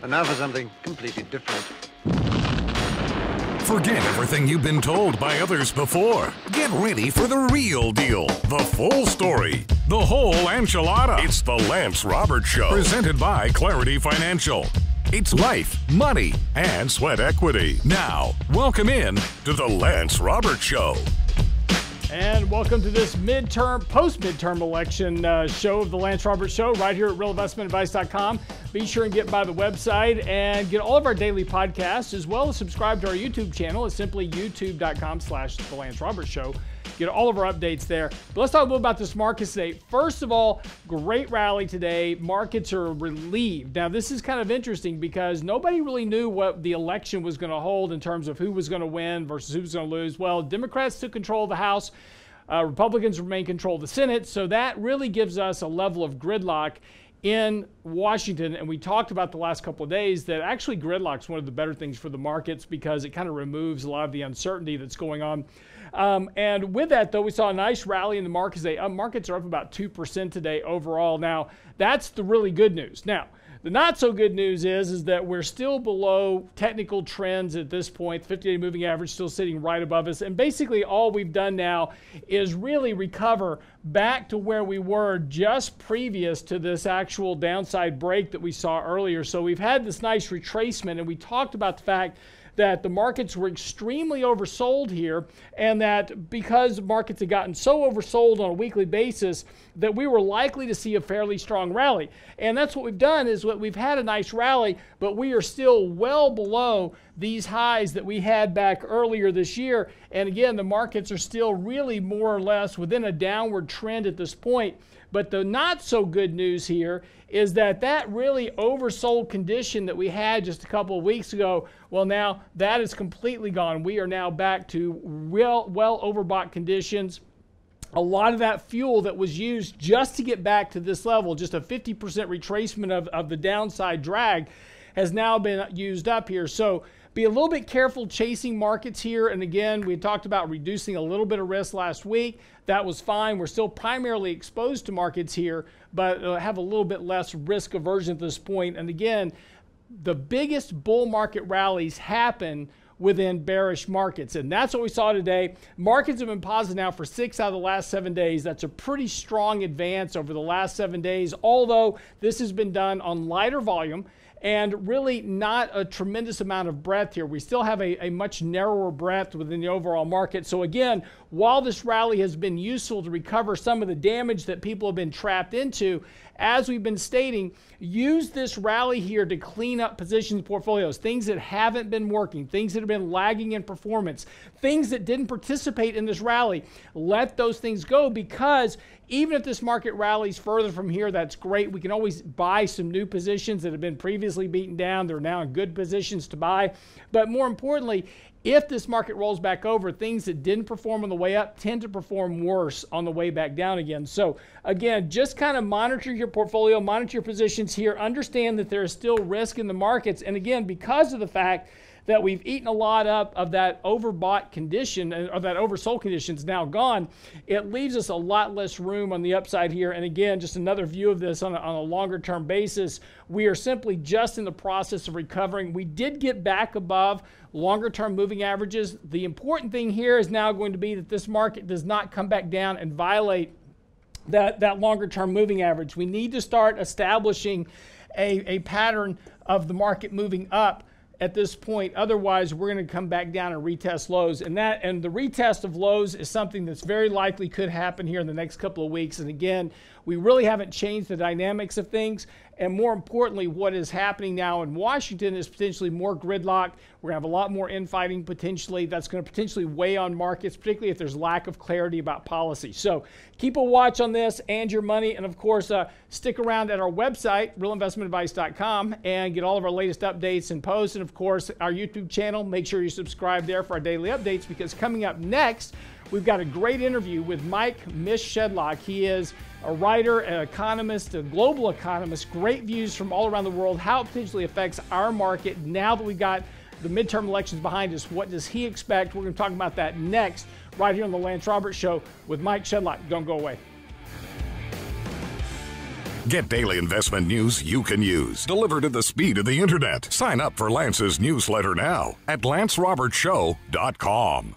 And now for something completely different. Forget everything you've been told by others before. Get ready for the real deal, the full story, the whole enchilada. It's the Lance Roberts Show, presented by Clarity Financial. It's life, money, and sweat equity. Now, welcome in to the Lance Roberts Show. And welcome to this post-midterm election show of the Lance Roberts Show right here at realinvestmentadvice.com. Be sure and get by the website and get all of our daily podcasts, as well as subscribe to our YouTube channel. It's simply youtube.com/the Lance Roberts Show. Get all of our updates there. But let's talk a little about this market today. First of all, great rally today. Markets are relieved. Now, this is kind of interesting because nobody really knew what the election was going to hold in terms of who was going to win versus who was going to lose. Well, Democrats took control of the House. Republicans remain in control of the Senate. So that really gives us a level of gridlock in Washington. And we talked about the last couple of days that actually gridlock is one of the better things for the markets because it kind of removes a lot of the uncertainty that's going on. And with that, though, we saw a nice rally in the markets. Markets are up about 2% today overall. Now, that's the really good news. Now, the not so good news is that we're still below technical trends at this point. The 50-day moving average still sitting right above us. And basically all we've done now is really recover back to where we were just previous to this actual downside break that we saw earlier. So we've had this nice retracement, and we talked about the fact that the markets were extremely oversold here, and that because markets had gotten so oversold on a weekly basis that we were likely to see a fairly strong rally. And that's what we've done, is what we've had a nice rally, but we are still well below these highs that we had back earlier this year. And again, the markets are still really more or less within a downward trend at this point. But the not so good news here is that that really oversold condition that we had just a couple of weeks ago, well, now that is completely gone. We are now back to well overbought conditions. A lot of that fuel that was used just to get back to this level, just a 50% retracement of the downside drag, has now been used up here. So be a little bit careful chasing markets here. And again, we talked about reducing a little bit of risk last week. That was fine. We're still primarily exposed to markets here, but have a little bit less risk aversion at this point. And again, the biggest bull market rallies happen within bearish markets. And that's what we saw today. Markets have been positive now for 6 out of the last 7 days. That's a pretty strong advance over the last 7 days, although this has been done on lighter volume and really not a tremendous amount of breadth here. We still have a much narrower breadth within the overall market. So again, while this rally has been useful to recover some of the damage that people have been trapped into, as we've been stating, use this rally here to clean up positions, portfolios, things that haven't been working, things that have been lagging in performance, things that didn't participate in this rally. Let those things go, because even if this market rallies further from here, that's great. We can always buy some new positions that have been previously beaten down. They're now in good positions to buy. But more importantly, if this market rolls back over, things that didn't perform on the way up tend to perform worse on the way back down again. So again, just kind of monitor your portfolio, monitor your positions here, understand that there is still risk in the markets. And again, because of the fact that we've eaten a lot up of that overbought condition, or that oversold condition is now gone, it leaves us a lot less room on the upside here. And again, just another view of this on a longer term basis. We are simply just in the process of recovering. We did get back above longer term moving averages. The important thing here is now going to be that this market does not come back down and violate that longer term moving average. We need to start establishing a pattern of the market moving up at this point. Otherwise, we're going to come back down and retest lows. And the retest of lows is something that's very likely could happen here in the next couple of weeks. And again, we really haven't changed the dynamics of things. And more importantly, what is happening now in Washington is potentially more gridlock. We're going to have a lot more infighting potentially. That's going to potentially weigh on markets, particularly if there's lack of clarity about policy. So keep a watch on this and your money. And of course, stick around at our website, realinvestmentadvice.com, and get all of our latest updates and posts. And of course, our YouTube channel, make sure you subscribe there for our daily updates, because coming up next, we've got a great interview with Mike Shedlock. He is a writer, an economist, a global economist, great views from all around the world, how it potentially affects our market now that we've got the midterm elections behind us. What does he expect? We're going to talk about that next, right here on the Lance Roberts Show with Mike Shedlock. Don't go away. Get daily investment news you can use, delivered at the speed of the internet. Sign up for Lance's newsletter now at lancerobertshow.com.